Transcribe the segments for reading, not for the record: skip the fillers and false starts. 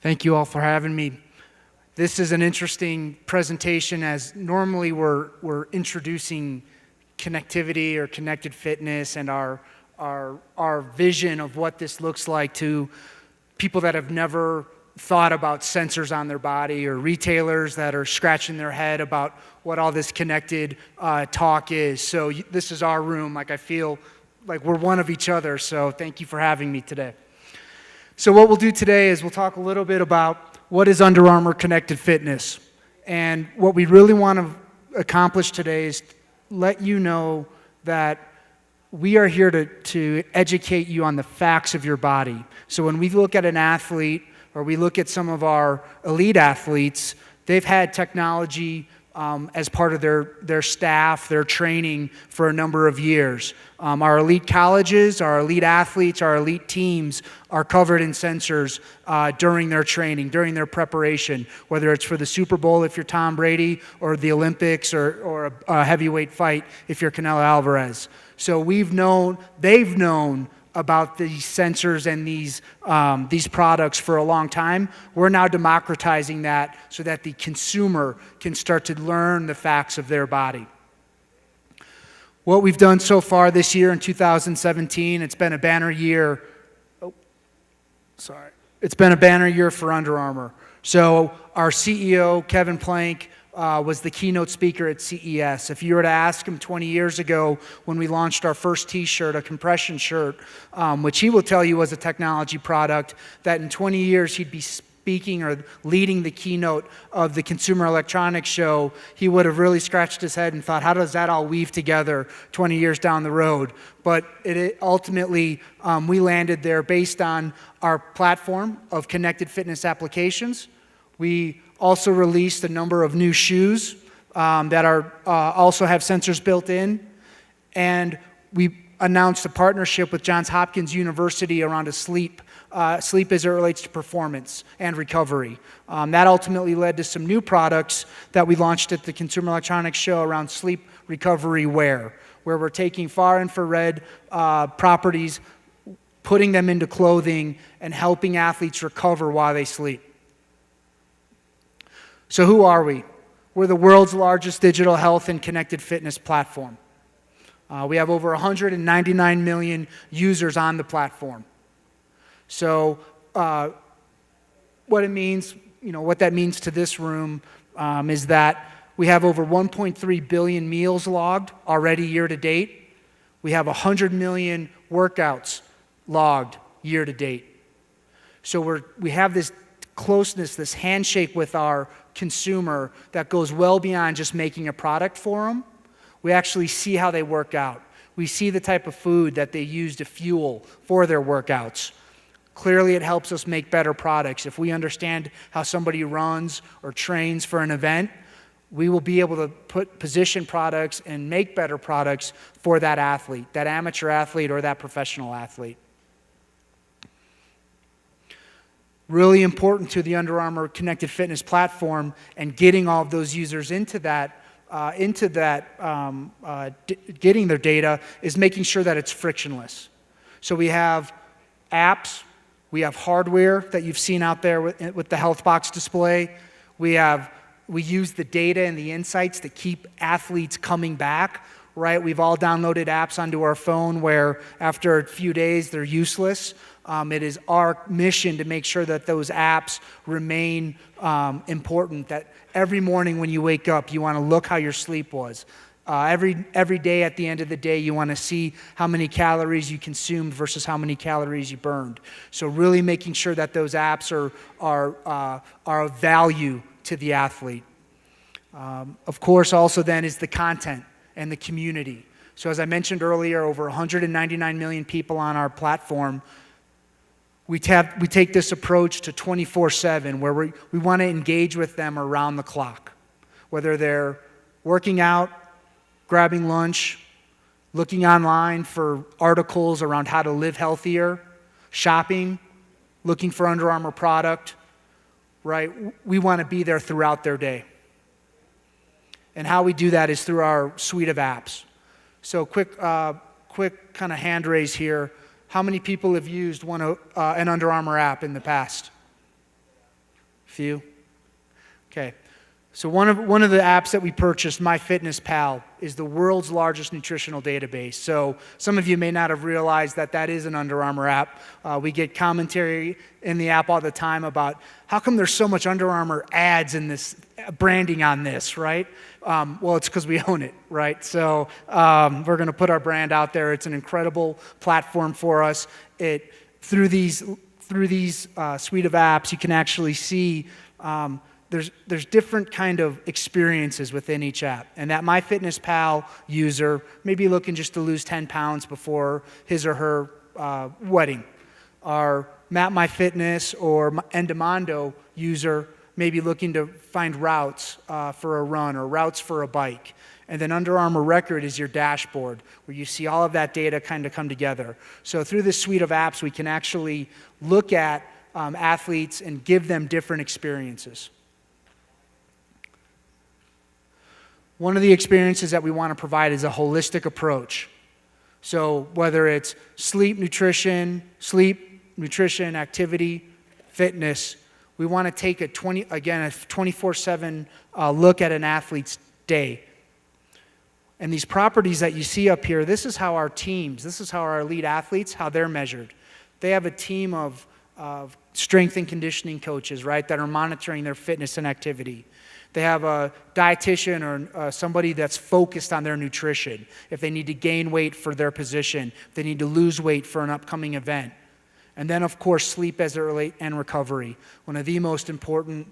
Thank you all for having me. This is an interesting presentation, as normally we're introducing connectivity or connected fitness and our vision of what this looks like to people that have never thought about sensors on their body, or retailers that are scratching their head about what all this connected talk is. So this is our room. Like, I feel like we're one of each other, so thank you for having me today. So what we'll do today is we'll talk a little bit about what is Under Armour Connected Fitness. And what we really want to accomplish today is let you know that we are here to educate you on the facts of your body. So when we look at an athlete, or we look at some of our elite athletes, they've had technology as part of their staff, their training for a number of years. Our elite colleges, our elite athletes, our elite teams are covered in sensors during their training, during their preparation, whether it's for the Super Bowl if you're Tom Brady, or the Olympics, or a heavyweight fight if you're Canelo Alvarez. So they've known about these sensors and these products for a long time. We're now democratizing that so that the consumer can start to learn the facts of their body. What we've done so far this year in 2017, it's been a banner year. It's been a banner year for Under Armour. So our CEO, Kevin Plank, was the keynote speaker at CES. If you were to ask him 20 years ago when we launched our first t-shirt, a compression shirt, which he will tell you was a technology product, that in 20 years he'd be speaking or leading the keynote of the Consumer Electronics Show, he would have really scratched his head and thought, how does that all weave together 20 years down the road? But ultimately, we landed there based on our platform of connected fitness applications. We also released a number of new shoes that also have sensors built in. And we announced a partnership with Johns Hopkins University around sleep as it relates to performance and recovery. That ultimately led to some new products that we launched at the Consumer Electronics Show around sleep recovery wear, where we're taking far infrared properties, putting them into clothing, and helping athletes recover while they sleep. So who are we? We're the world's largest digital health and connected fitness platform. We have over 199 million users on the platform. So what that means to this room is that we have over 1.3 billion meals logged already year to date. We have 100 million workouts logged year to date. So we have this closeness, this handshake with our consumer that goes well beyond just making a product for them. We actually see how they work out. We see the type of food that they use to fuel for their workouts. Clearly, it helps us make better products. If we understand how somebody runs or trains for an event, we will be able to position products and make better products for that athlete, that amateur athlete or that professional athlete. Really important to the Under Armour Connected Fitness platform and getting all of those users into that, getting their data, is making sure that it's frictionless. So we have apps, we have hardware that you've seen out there with the health box display. We use the data and the insights to keep athletes coming back. Right? We've all downloaded apps onto our phone where after a few days they're useless. It is our mission to make sure that those apps remain important, that every morning when you wake up, you want to look how your sleep was. Every day at the end of the day, you want to see how many calories you consumed versus how many calories you burned. So really making sure that those apps are of value to the athlete. Of course, also then is the content and the community. So as I mentioned earlier, over 199 million people on our platform. We take this approach to 24/7, where we want to engage with them around the clock, whether they're working out, grabbing lunch, looking online for articles around how to live healthier, shopping, looking for Under Armour product, right? We want to be there throughout their day. And how we do that is through our suite of apps. So quick kind of hand raise here. How many people have used an Under Armour app in the past? Few? Okay. So one of the apps that we purchased, Myfitnesspal, is the world's largest nutritional database. So some of you may not have realized that that is an Under Armour app. We get commentary in the app all the time about how come there's so much Under Armour ads in this branding on this, right? Well, it's because we own it, right? So we're going to put our brand out there. It's an incredible platform for us. Through these suite of apps, you can actually see there's different kind of experiences within each app. And that Myfitnesspal user may be looking just to lose 10 pounds before his or her wedding. Our Map My Fitness or Endomondo user may be looking to find routes for a run or routes for a bike. And then Under Armour Record is your dashboard where you see all of that data kind of come together. So through this suite of apps, we can actually look at athletes and give them different experiences. One of the experiences that we want to provide is a holistic approach. So whether it's sleep, nutrition, activity, fitness, we want to take a 24/7 look at an athlete's day. And these properties that you see up here, this is how our elite athletes, how they're measured. They have a team of strength and conditioning coaches, right, that are monitoring their fitness and activity. They have a dietitian or somebody that's focused on their nutrition. If they need to gain weight for their position, if they need to lose weight for an upcoming event. And then, of course, sleep as it relates and recovery. One of the most important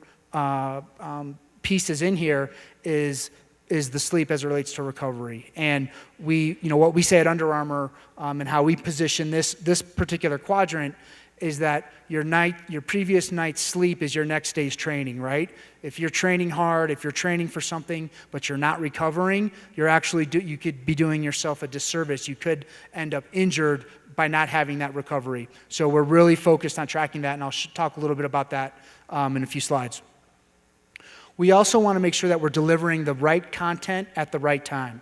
pieces in here is the sleep as it relates to recovery. And what we say at Under Armour and how we position this particular quadrant is that your previous night's sleep is your next day's training, right? If you're training hard, if you're training for something, but you're not recovering, you could be doing yourself a disservice. You could end up injured by not having that recovery. So we're really focused on tracking that, and I'll talk a little bit about that in a few slides. We also want to make sure that we're delivering the right content at the right time.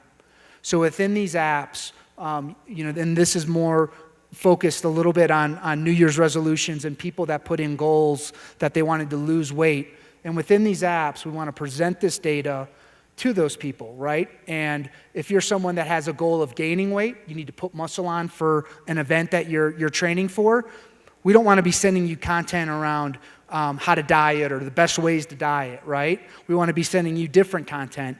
So within these apps, and this is more focused a little bit on New Year's resolutions and people that put in goals that they wanted to lose weight. And within these apps, we want to present this data to those people, right? And if you're someone that has a goal of gaining weight, you need to put muscle on for an event that you're training for. We don't want to be sending you content around how to diet or the best ways to diet, right? We want to be sending you different content.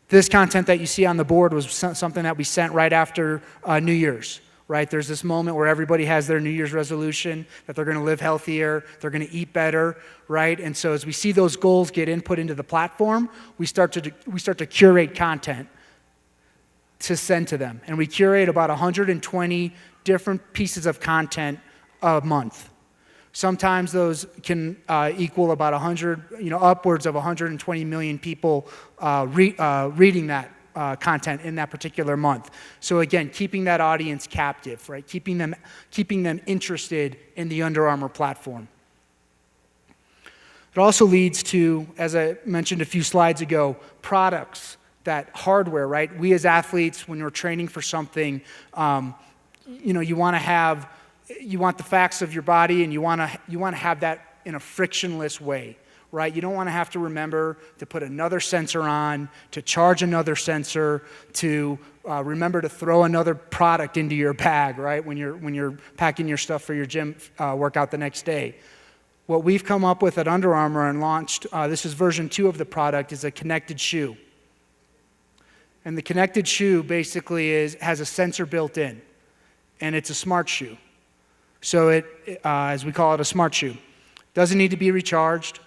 This content that you see on the board was something that we sent right after New Year's. Right? There's this moment where everybody has their New Year's resolution that they're going to live healthier, they're going to eat better, right? And so as we see those goals get input into the platform, we start to curate content to send to them. And we curate about 120 different pieces of content a month. Sometimes those can equal about 100, upwards of 120 million people reading that content in that particular month. So again, keeping that audience captive, right? Keeping them interested in the Under Armour platform. It also leads to, as I mentioned a few slides ago, products, that hardware, right? We as athletes, when we're training for something, you want the facts of your body, and you want to have that in a frictionless way. Right? You don't want to have to remember to put another sensor on, to charge another sensor, to remember to throw another product into your bag, right? When you're packing your stuff for your gym workout the next day. What we've come up with at Under Armour and launched, this is version 2 of the product, is a connected shoe. And the connected shoe basically has a sensor built in, and it's a smart shoe. So as we call it, a smart shoe. Doesn't need to be recharged.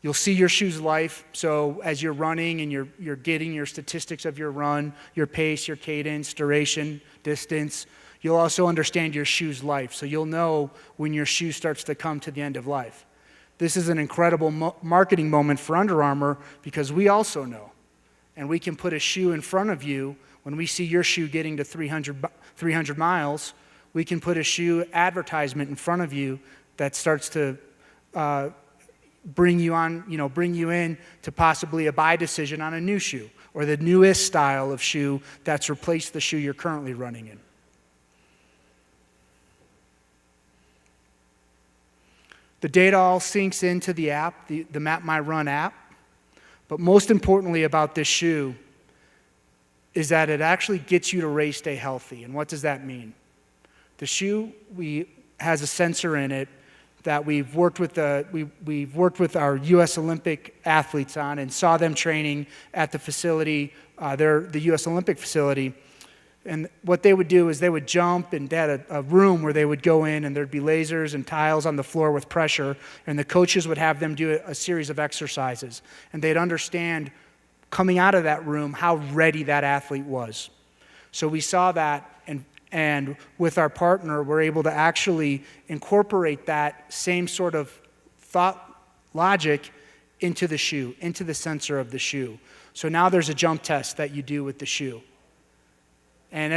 You'll see your shoe's life. So as you're running and you're getting your statistics of your run, your pace, your cadence, duration, distance, you'll also understand your shoe's life. So you'll know when your shoe starts to come to the end of life. This is an incredible marketing moment for Under Armour because we also know. And we can put a shoe in front of you. When we see your shoe getting to 300 miles, we can put a shoe advertisement in front of you that starts to bring you in to possibly a buy decision on a new shoe or the newest style of shoe that's replaced the shoe you're currently running in. The data all syncs into the app, the Map My Run app. But most importantly about this shoe is that it actually gets you to race day healthy. And what does that mean? The shoe has a sensor in it that we've worked with our U.S. Olympic athletes on and saw them training at the facility, the U.S. Olympic facility. And what they would do is they would jump, and they had a room where they would go in, and there'd be lasers and tiles on the floor with pressure, and the coaches would have them do a series of exercises. And they'd understand, coming out of that room, how ready that athlete was. So we saw that, and with our partner, we're able to actually incorporate that same sort of thought logic into the shoe, into the sensor of the shoe. So now there's a jump test that you do with the shoe. And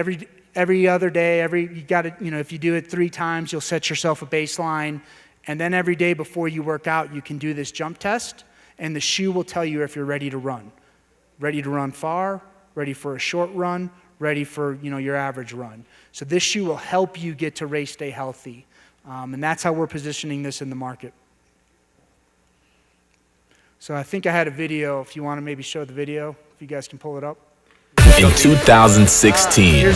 every other day, if you do it 3 times, you'll set yourself a baseline. And then every day before you work out, you can do this jump test, and the shoe will tell you if you're ready to run. Ready to run far, ready for a short run, ready for your average run. So this shoe will help you get to race day healthy. And that's how we're positioning this in the market. So I think I had a video, if you want to maybe show the video, if you guys can pull it up. In 2016,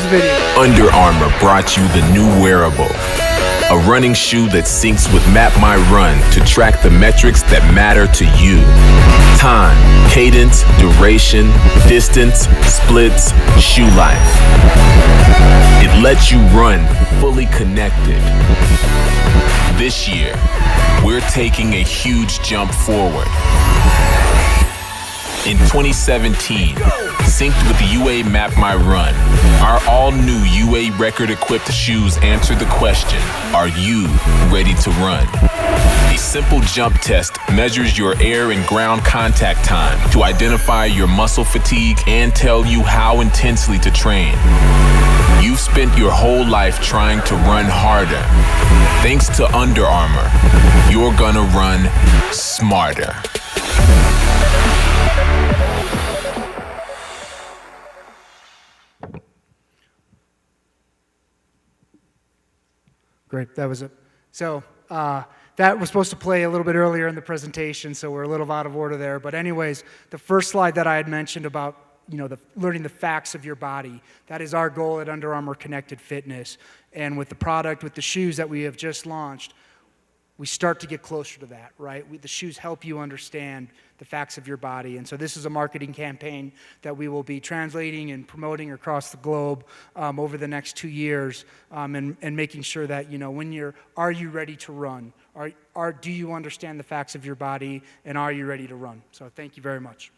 Under Armour brought you the new wearable, a running shoe that syncs with Map My Run to track the metrics that matter to you. Time, cadence, duration, distance, splits, shoe life. It lets you run fully connected. This year, we're taking a huge jump forward. In 2017, synced with the UA Map My Run, our all-new UA record-equipped shoes answer the question, are you ready to run? A simple jump test measures your air and ground contact time to identify your muscle fatigue and tell you how intensely to train. You've spent your whole life trying to run harder. Thanks to Under Armour, you're gonna run smarter. Great, that was it. So that was supposed to play a little bit earlier in the presentation, so we're a little out of order there. But anyways, the first slide that I had mentioned about learning the facts of your body, that is our goal at Under Armour Connected Fitness. And with the product, with the shoes that we have just launched, we start to get closer to that, right? The shoes help you understand the facts of your body. And so this is a marketing campaign that we will be translating and promoting across the globe over the next 2 years, and making sure that, are you ready to run? Do you understand the facts of your body, and are you ready to run? So thank you very much.